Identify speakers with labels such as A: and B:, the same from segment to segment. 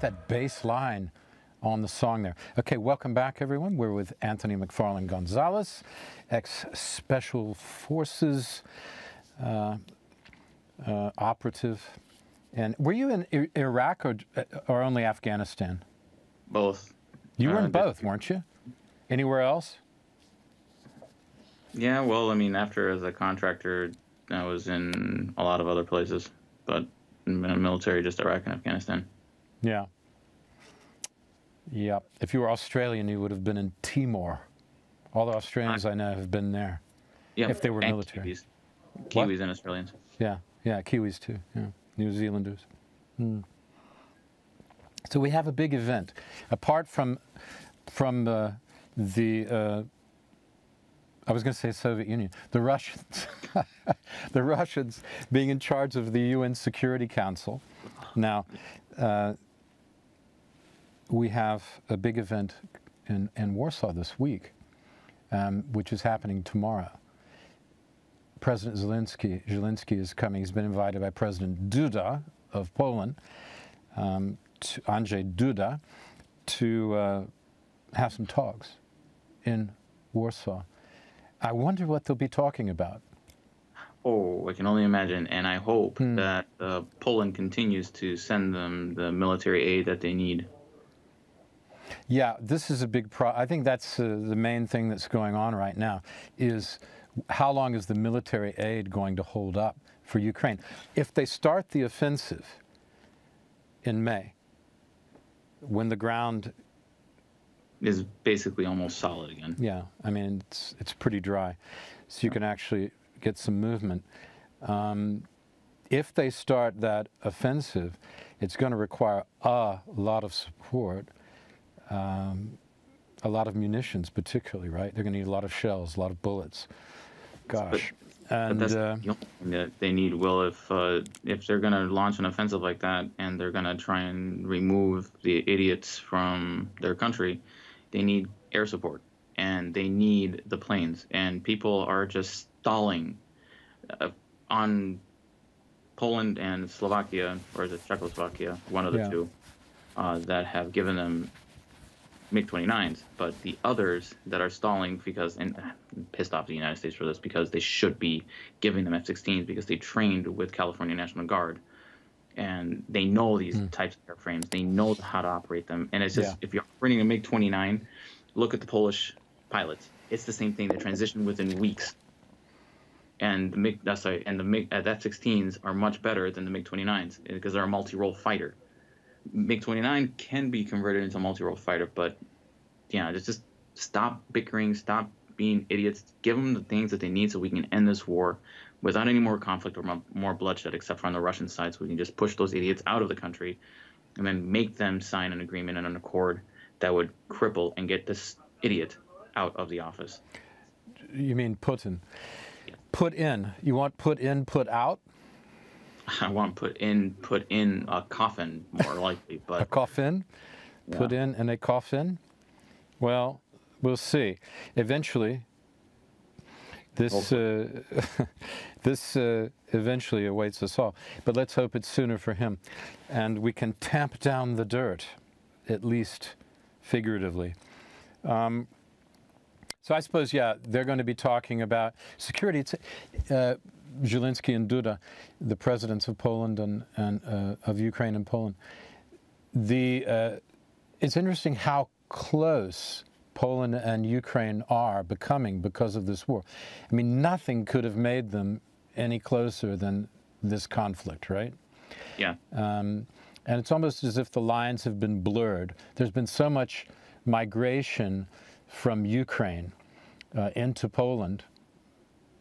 A: like that bass line on the song there. Okay, welcome back, everyone. We're with Anthony McFarland Gonzalez, ex-Special Forces operative. And were you in Iraq or only Afghanistan?
B: Both.
A: You were in both, weren't you? Anywhere else?
B: Yeah, well, I mean, after as a contractor, I was in a lot of other places, but in the military, just Iraq and Afghanistan.
A: Yeah. Yeah. If you were Australian, you would have been in Timor. All the Australians I know have been there.
B: Yeah.
A: If they were
B: and
A: military.
B: Kiwis and Australians.
A: Yeah. Yeah. Kiwis too. Yeah. New Zealanders. So we have a big event. Apart from I was going to say Soviet Union, the Russians, the Russians being in charge of the UN Security Council. Now, we have a big event in Warsaw this week, which is happening tomorrow. President Zelenskiy is coming. He's been invited by President Duda of Poland, Andrzej Duda, to have some talks in Warsaw. I wonder what they'll be talking about.
B: Oh, I can only imagine, and I hope that Poland continues to send them the military aid that they need.
A: Yeah, this is a big I think that's the main thing that's going on right now, is how long is the military aid going to hold up for Ukraine? If they start the offensive in May, when the ground
B: is basically almost solid again.
A: Yeah, I mean, it's pretty dry, so you can actually get some movement. If they start that offensive, it's going to require a lot of support, a lot of munitions particularly, right? They're going to need a lot of shells, a lot of bullets. Gosh.
B: But that's the only thing that they need. Well, if they're going to launch an offensive like that and they're going to try and remove the idiots from their country, they need air support and they need the planes. And people are just stalling on Poland and Slovakia, or is it Czechoslovakia, one of the two, that have given them MiG-29s, but the others that are stalling because, and I'm pissed off the United States for this, because they should be giving them F-16s because they trained with California National Guard and they know these types of airframes. They know how to operate them. And it's just, if you're operating a MiG-29, look at the Polish pilots. It's the same thing. They transition within weeks. And the MiG, and the MiG F-16s are much better than the MiG-29s because they're a multi-role fighter. MiG-29 can be converted into a multi-role fighter, but yeah, just stop bickering, stop being idiots, give them the things that they need so we can end this war without any more conflict or more bloodshed, except for on the Russian side, so we can just push those idiots out of the country and then make them sign an agreement and an accord that would cripple and get this idiot out of the office.
A: You mean Putin? Yeah. Put in. You want put in, put out?
B: I want put in a coffin, more likely. But
A: a coffin?
B: Yeah.
A: Put in a coffin? Well, we'll see. Eventually, this this eventually awaits us all. But let's hope it's sooner for him. And we can tamp down the dirt, at least figuratively. So I suppose, yeah, they're going to be talking about security. Zelenskiy and Duda, the presidents of Poland and of Ukraine and Poland. It's interesting how close Poland and Ukraine are becoming because of this war. I mean, nothing could have made them any closer than this conflict, right?
B: Yeah.
A: And it's almost as if the lines have been blurred. There's been so much migration from Ukraine into Poland,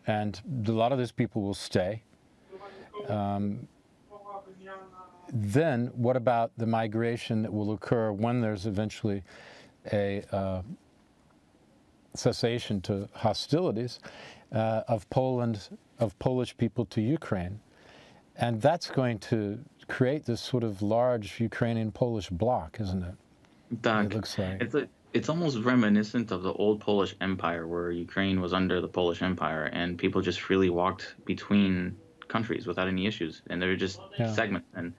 A: and a lot of those people will stay. Then what about the migration that will occur when there's eventually a cessation to hostilities of Polish people to Ukraine? And that's going to create this sort of large Ukrainian-Polish bloc, isn't it?
B: Doc,
A: it looks like.
B: It's almost reminiscent of the old Polish Empire, where Ukraine was under the Polish Empire and people just freely walked between countries without any issues, and they're just segments. And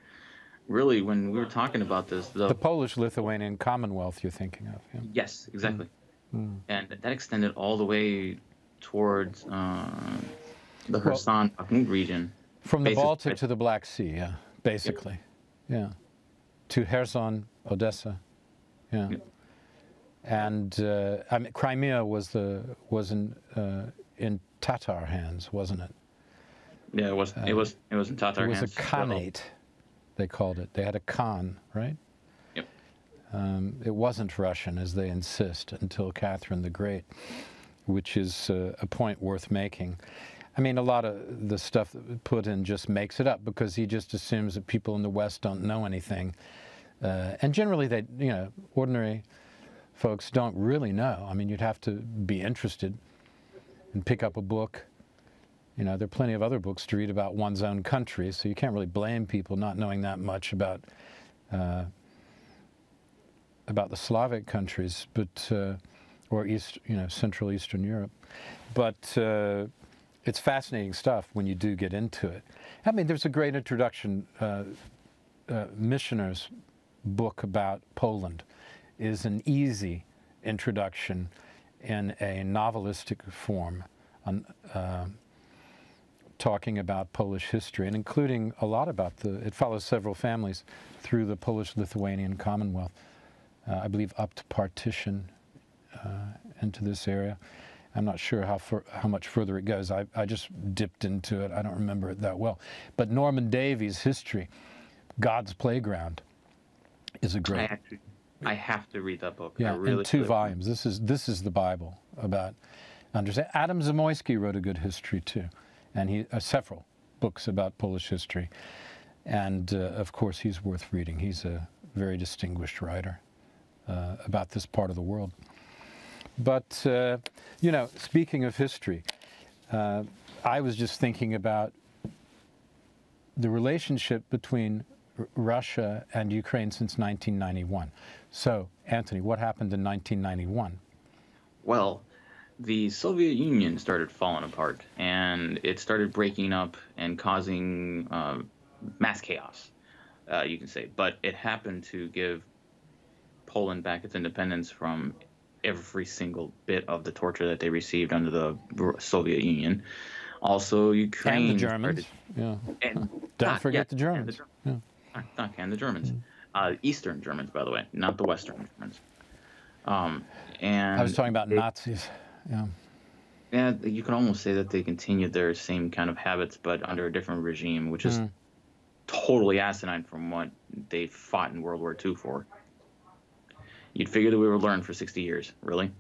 B: really, when we were talking about this,
A: The Polish-Lithuanian Commonwealth you're thinking of. Yeah.
B: yes, exactly.
A: Mm.
B: And that extended all the way towards the Kherson-Bakhmut region.
A: From the
B: basically,
A: Baltic to the Black Sea, yeah, basically. Yeah. To Kherson, Odessa. Yeah.
B: Yep.
A: And I mean, Crimea was in Tatar hands, wasn't it?
B: Yeah, it was in Tatar
A: It was
B: hands.
A: a Khanate, they called it. They had a Khan, right?
B: Yep.
A: It wasn't Russian, as they insist, until Catherine the Great, which is a point worth making. I mean, a lot of the stuff that Putin just makes it up because he just assumes that people in the West don't know anything. And generally, they, you know, ordinary folks don't really know. I mean, you'd have to be interested and pick up a book. You know, there are plenty of other books to read about one's own country, so you can't really blame people not knowing that much about the Slavic countries, but or Central Eastern Europe. But it's fascinating stuff when you do get into it. I mean, there's a great introduction. Missioner's book about Poland is an easy introduction in a novelistic form on talking about Polish history, and including a lot about it follows several families through the Polish-Lithuanian Commonwealth, I believe up to partition into this area. I'm not sure how much further it goes. I just dipped into it. I don't remember it that well. But Norman Davies' history, God's Playground, is a great.
B: I have to read that book.
A: Yeah,
B: really
A: in 2 volumes. This is the Bible about understand. Adam Zamoyski wrote a good history too, and he several books about Polish history, and of course he's worth reading. He's a very distinguished writer about this part of the world. But you know, speaking of history, I was just thinking about the relationship between Russia and Ukraine since 1991. So, Anthony, what happened in 1991?
B: Well, the Soviet Union started falling apart, and it started breaking up and causing mass chaos, you can say. But it happened to give Poland back its independence from every single bit of the torture that they received under the Soviet Union. Also, Ukraine.
A: And the Germans. Yeah.
B: And
A: Don't forget the Germans.
B: And the Germans. Eastern Germans, by the way, not the Western Germans. And
A: I was talking about Nazis. Yeah.
B: Yeah, you can almost say that they continued their same kind of habits, but under a different regime, which is totally asinine from what they fought in World War II for. You'd figure that we would learn for 60 years, really.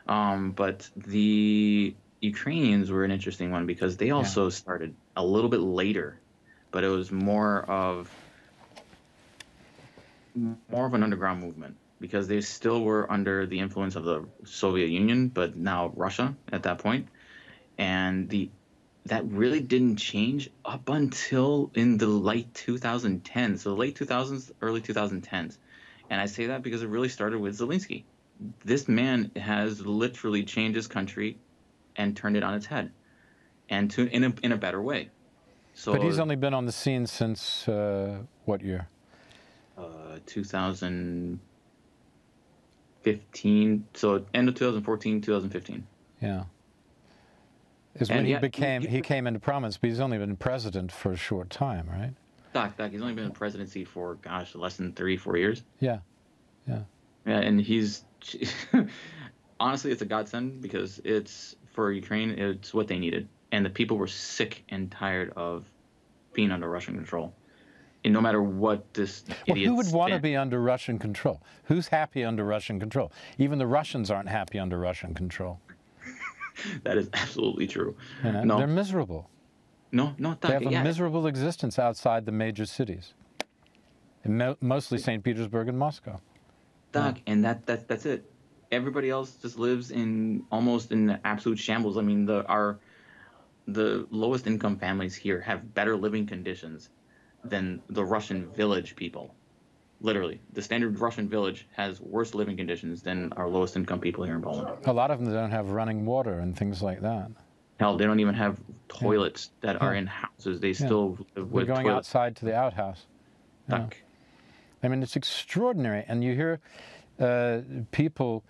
B: But the Ukrainians were an interesting one because they also started a little bit later, but it was more of an underground movement because they still were under the influence of the Soviet Union, but now Russia at that point. And that really didn't change up until in the late 2010s. So the late 2000s, early 2010s. And I say that because it really started with Zelenskiy. This man has literally changed his country and turned it on its head, and in a better way. So,
A: but he's only been on the scene since what year?
B: 2015. So end of 2014, 2015.
A: Yeah. Is when he came into prominence, but he's only been president for a short time, right?
B: Doc, he's only been in presidency for, gosh, less than 3-4 years.
A: Yeah.
B: Yeah, and he's honestly, it's a godsend because it's for Ukraine. It's what they needed, and the people were sick and tired of being under Russian control. And no matter what this idiot.
A: Who would want to be under Russian control? Who's happy under Russian control? Even the Russians aren't happy under Russian control.
B: That is absolutely true.
A: You know,
B: no,
A: they're miserable.
B: No,
A: they have a miserable existence outside the major cities, mostly St. Petersburg and Moscow.
B: Doc, and that's it. Everybody else just lives almost in absolute shambles. I mean, the lowest income families here have better living conditions than the Russian village people. Literally, the standard Russian village has worse living conditions than our lowest income people here in Poland.
A: A lot of them don't have running water and things like that.
B: Hell, they don't even have toilets that are in houses. They still live with
A: We're going
B: toilets.
A: outside to the outhouse.
B: Stuck.
A: I mean, it's extraordinary. And you hear people,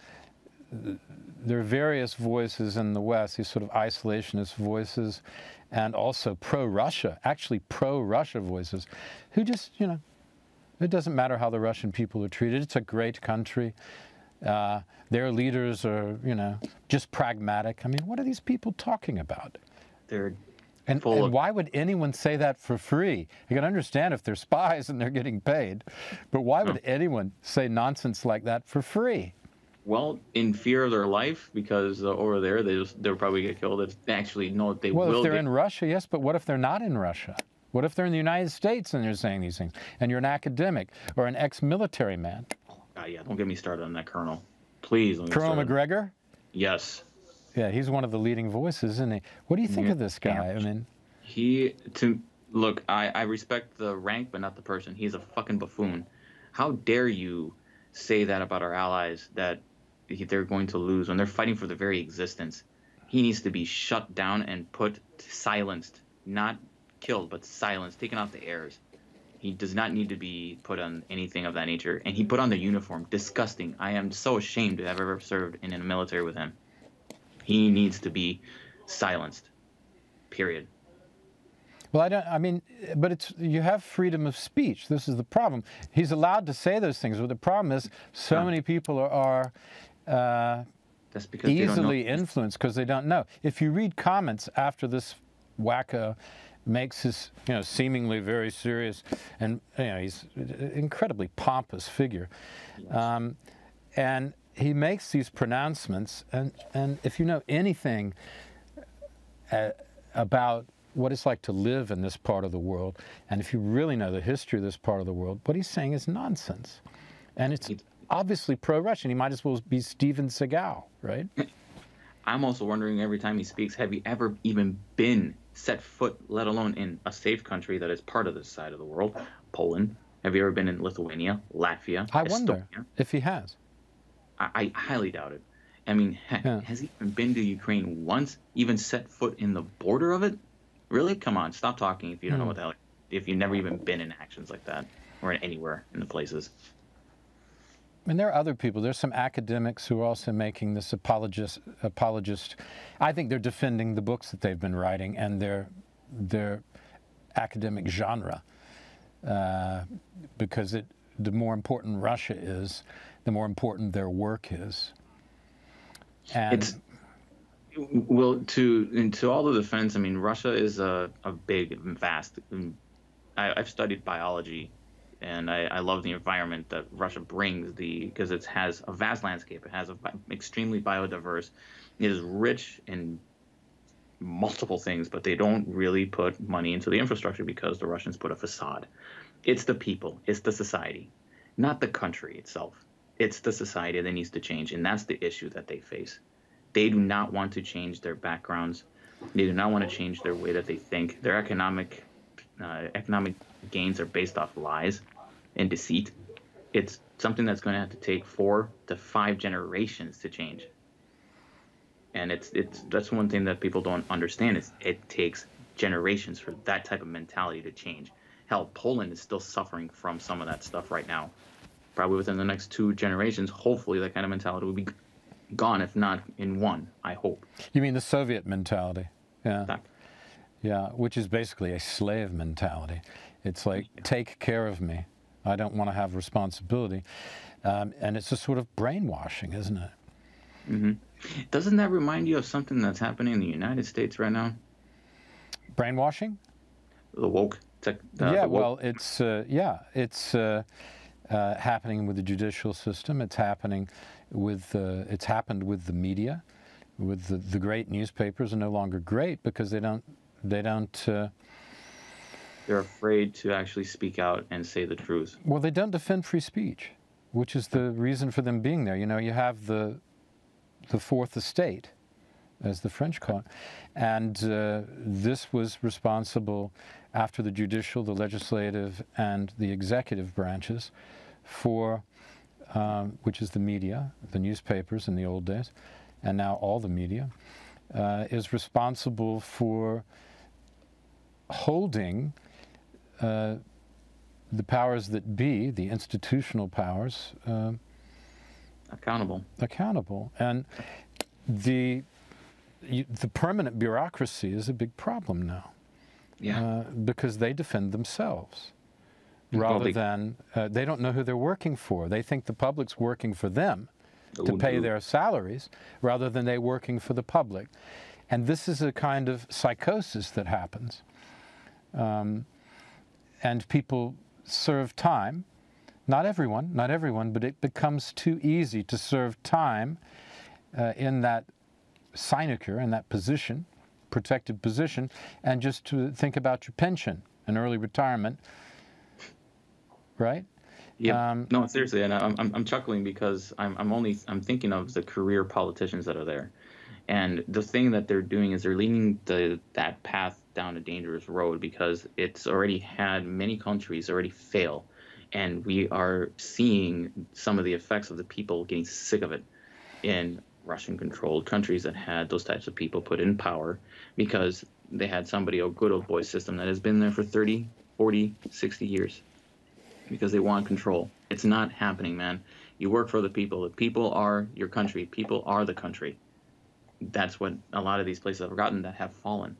A: there are various voices in the West, these sort of isolationist voices, and also pro-Russia, actually pro-Russia voices, who just, you know, it doesn't matter how the Russian people are treated. It's a great country. Their leaders are, you know, just pragmatic. I mean, what are these people talking about?
B: They're
A: and
B: full of...
A: why would anyone say that for free? You can understand if they're spies and they're getting paid, but why would anyone say nonsense like that for free?
B: Well, in fear of their life, because over there they'll probably get killed. If they actually know they will.
A: Well, if they're in Russia, yes, but what if they're not in Russia? What if they're in the United States and they're saying these things, and you're an academic or an ex-military man?
B: Yeah, don't get me started on that colonel. Please.
A: Colonel McGregor?
B: Yes.
A: Yeah, he's one of the leading voices, isn't he? What do you think of this guy? I mean,
B: look, I respect the rank, but not the person. He's a fucking buffoon. How dare you say that about our allies, that they're going to lose when they're fighting for their very existence? He needs to be shut down and silenced, not killed, but silenced, taken off the airs. He does not need to be put on anything of that nature. And he put on the uniform. Disgusting. I am so ashamed to have ever served in a military with him. He needs to be silenced. Period.
A: Well, but you have freedom of speech. This is the problem. He's allowed to say those things, but the problem is so many people are
B: that's because
A: easily influenced because they don't know. If you read comments after this wacko makes his, you know, seemingly very serious, and, you know, he's an incredibly pompous figure, yes. And he makes these pronouncements, and if you know anything about what it's like to live in this part of the world, and if you really know the history of this part of the world, what he's saying is nonsense. And it's obviously pro-Russian. He might as well be Steven Seagal, right?
B: I'm also wondering, every time he speaks, have you ever even set foot, let alone in a safe country that is part of this side of the world, Poland? Have you ever been in Lithuania, Latvia,
A: I
B: Estonia?
A: wonder if he has.
B: I highly doubt it. I mean, has he even been to Ukraine once? Even set foot in the border of it? Really? Come on, stop talking if you don't know what the hell. If you've never even been in actions like that, or anywhere in the places.
A: And there are other people. There's some academics who are also making this apologist. I think they're defending the books that they've been writing and their academic genre, because the more important Russia is, the more important their work is. And
B: to all the defense, I mean, Russia is a big and vast. I've studied biology. And I love the environment that Russia brings, because it has a vast landscape. It has extremely biodiverse. It is rich in multiple things, but they don't really put money into the infrastructure because the Russians put a facade. It's the people. It's the society, not the country itself. It's the society that needs to change, and that's the issue that they face. They do not want to change their backgrounds. They do not want to change their way that they think. Their economic gains are based off lies and deceit. It's something that's going to have to take 4 to 5 generations to change. And that's one thing that people don't understand, is it takes generations for that type of mentality to change. Hell, Poland is still suffering from some of that stuff right now. Probably within the next 2 generations, hopefully that kind of mentality will be gone, if not in 1, I hope.
A: You mean the Soviet mentality? Yeah. Yeah, which is basically a slave mentality. It's like, take care of me. I don't want to have responsibility. And it's a sort of brainwashing, isn't it?
B: Mm-hmm. Doesn't that remind you of something that's happening in the United States right now?
A: Brainwashing?
B: The woke.
A: It's happening with the judicial system. It's happening with. It's happened with the media. With the great newspapers are no longer great because they don't.
B: They're afraid to actually speak out and say the truth.
A: Well, they don't defend free speech, which is the reason for them being there. You know, you have the fourth estate, as the French call it, and this was responsible after the judicial, the legislative, and the executive branches for, which is the media, the newspapers in the old days, and now all the media, is responsible for holding the powers that be, the institutional powers, accountable. And the permanent bureaucracy is a big problem now.
B: Yeah.
A: Because they defend themselves rather than, they don't know who they're working for. They think the public's working for them to pay their salaries rather than they working for the public. And this is a kind of psychosis that happens. And people serve time. Not everyone, but it becomes too easy to serve time in that sinecure, in that position, protected position, and just to think about your pension and early retirement, right?
B: Yeah. No, seriously, and I'm chuckling because I'm thinking of the career politicians that are there, and the thing that they're doing is they're leading that path down a dangerous road because it's already had many countries already fail, and we are seeing some of the effects of the people getting sick of it in Russian-controlled countries that had those types of people put in power because they had somebody, a good old boy system that has been there for 30, 40, 60 years because they want control. It's not happening, man. You work for the people. The people are your country. People are the country. That's what a lot of these places have forgotten that have fallen.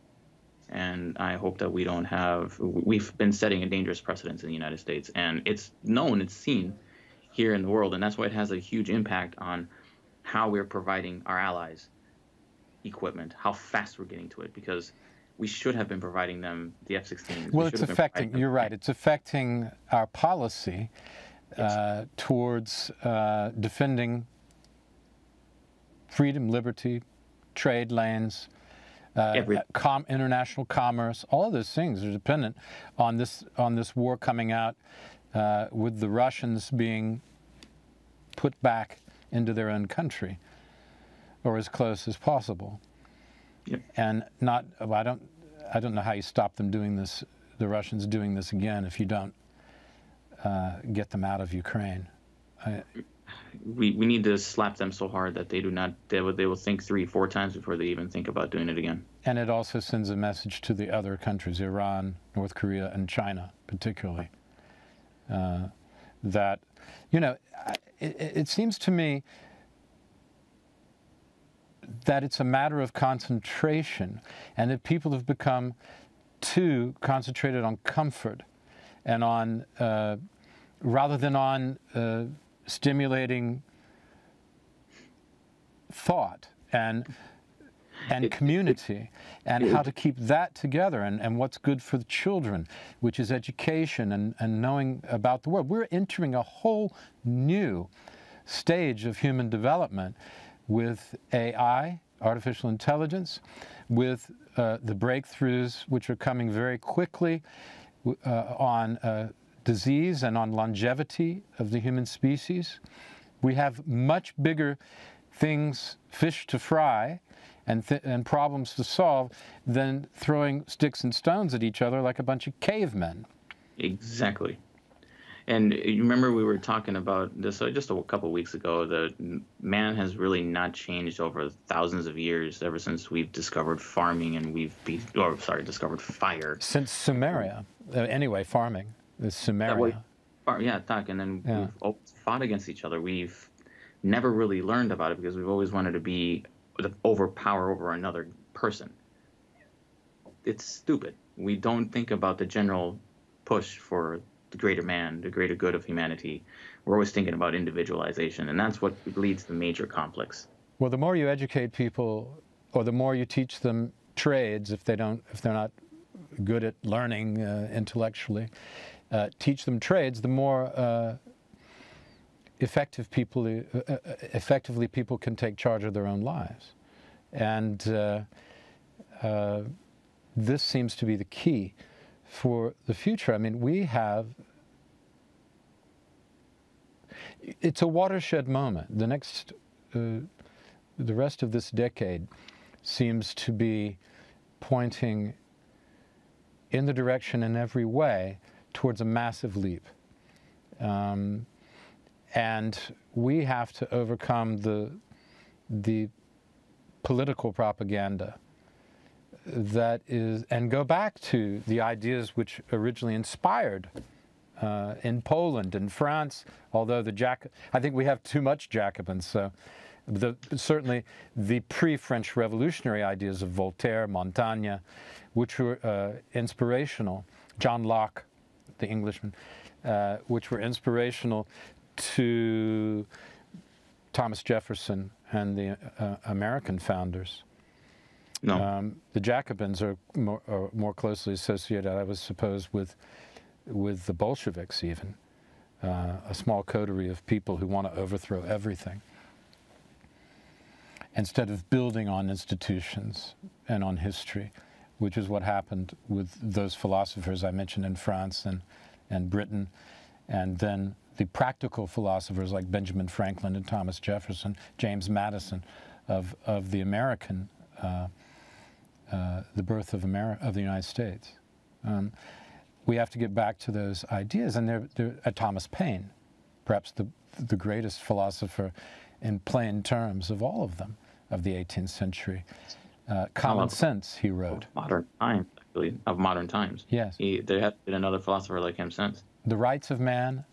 B: And I hope that we don't have, we've been setting a dangerous precedence in the United States, and it's known, it's seen here in the world, and that's why it has a huge impact on how we're providing our allies equipment, how fast we're getting to it, because we should have been providing them the F-16s.
A: Well, it's affecting, you're right, it's affecting our policy towards defending freedom, liberty, trade lanes, international commerce. All of those things are dependent on this war coming out with the Russians being put back into their own country, or as close as possible.
B: Yep.
A: And not, well, I don't know how you stop them doing this, the Russians doing this again, if you don't get them out of Ukraine.
B: We need to slap them so hard that they will think 3-4 times before they even think about doing it again.
A: And it also sends a message to the other countries, Iran, North Korea, and China particularly, that, you know, it seems to me that it's a matter of concentration, and that people have become too concentrated on comfort and on, rather than on stimulating thought and community, and how to keep that together, and what's good for the children, which is education and knowing about the world. We're entering a whole new stage of human development with AI, artificial intelligence, with the breakthroughs which are coming very quickly on disease and on longevity of the human species. We have much bigger things, fish to fry, and problems to solve than throwing sticks and stones at each other like a bunch of cavemen.
B: Exactly. And you remember we were talking about this just a couple of weeks ago, that man has really not changed over thousands of years, ever since we've discovered farming and discovered fire.
A: Since Sumeria. Anyway, farming is Sumeria.
B: And then we've fought against each other. We've never really learned about it because we've always wanted to be the overpower over another person. It's stupid. We don't think about the general push for the greater man, the greater good of humanity. We're always thinking about individualization, and that's what leads to major conflicts.
A: Well, the more you educate people, or the more you teach them trades, if they're not good at learning intellectually, teach them trades, the more effectively people can take charge of their own lives. And this seems to be the key for the future. I mean, it's a watershed moment. The rest of this decade seems to be pointing in the direction in every way towards a massive leap. And we have to overcome the political propaganda that is, and go back to the ideas which originally inspired in Poland, in France, although I think we have too much Jacobins, so certainly the pre-French Revolutionary ideas of Voltaire, Montaigne, which were inspirational, John Locke, the Englishman, which were inspirational to Thomas Jefferson and the American founders.
B: No.
A: The Jacobins are more closely associated, I would suppose, with the Bolsheviks even, a small coterie of people who want to overthrow everything instead of building on institutions and on history, which is what happened with those philosophers I mentioned in France and Britain, and then the practical philosophers like Benjamin Franklin and Thomas Jefferson, James Madison, of the American, the birth of the United States. We have to get back to those ideas, and they're Thomas Paine, perhaps the greatest philosopher in plain terms of all of them of the 18th century. Common Sense, he wrote.
B: Modern times, actually, of modern times.
A: Yes.
B: There hasn't been another philosopher like him since.
A: The Rights of Man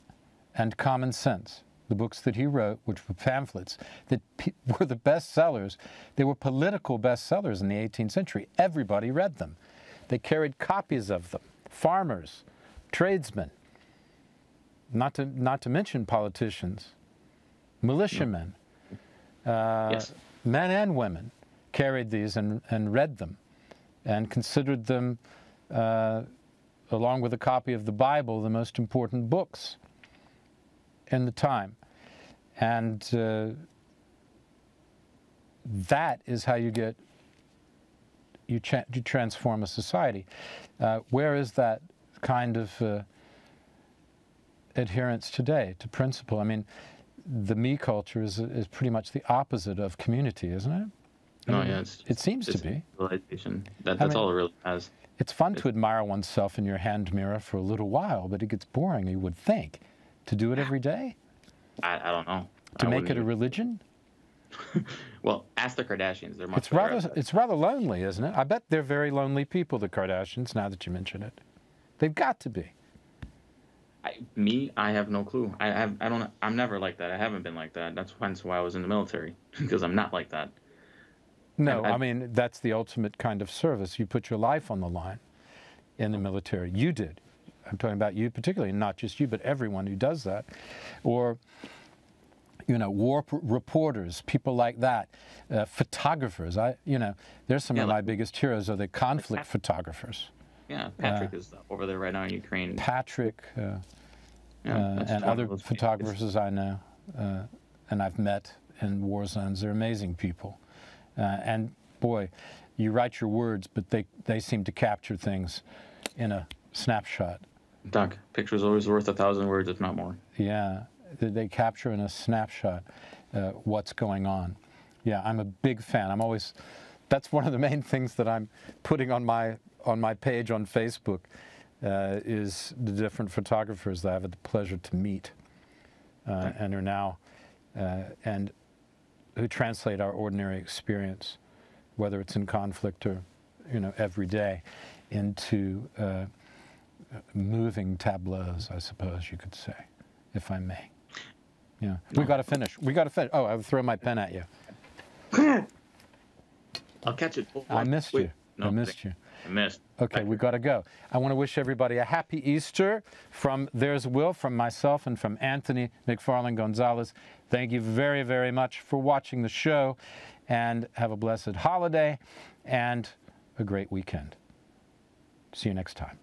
A: and Common Sense, the books that he wrote, which were pamphlets that were the bestsellers. They were political bestsellers in the 18th century. Everybody read them. They carried copies of them. Farmers, tradesmen, not to mention politicians, militiamen,
B: Yes.
A: men and women carried these and read them and considered them, along with a copy of the Bible, the most important books in the time. And that is how you transform a society. Where is that kind of adherence today to principle? I mean, the me culture is pretty much the opposite of community, isn't it?
B: No, yeah,
A: it seems to be.
B: Realization. That's all it really has.
A: It's fun to admire oneself in your hand mirror for a little while, but it gets boring, you would think. To do it every day?
B: I don't know.
A: To make it a religion?
B: Well, ask the Kardashians. They're much
A: it's rather lonely, isn't it? I bet they're very lonely people, the Kardashians, now that you mention it. They've got to be.
B: I have no clue. I'm never like that. I haven't been like that. That's why I was in the military, because I'm not like that.
A: No, I mean, that's the ultimate kind of service. You put your life on the line in the military. You did. I'm talking about you particularly, not just you, but everyone who does that. Or, war reporters, people like that, photographers. There's some of my biggest heroes are the conflict photographers.
B: Yeah, Patrick is over there right now in Ukraine.
A: Patrick and other photographers I know and I've met in war zones. They're amazing people. And boy, you write your words, but they seem to capture things in a snapshot.
B: Doc, picture's always worth 1,000 words, if not more.
A: Yeah, they capture in a snapshot what's going on. Yeah, I'm a big fan. That's one of the main things that I'm putting on my page on Facebook is the different photographers that I have the pleasure to meet and are now and who translate our ordinary experience, whether it's in conflict or every day, into moving tableaus, I suppose you could say, if I may. Yeah, we got to finish. Oh, I would throw my pen at you.
B: I'll catch it.
A: I missed you.
B: No,
A: I missed you.
B: I missed.
A: Okay, we got to go. I want to wish everybody a happy Easter from There's Will, from myself, and from Anthony McFarland Gonzalez. Thank you very, very much for watching the show, and have a blessed holiday and a great weekend. See you next time.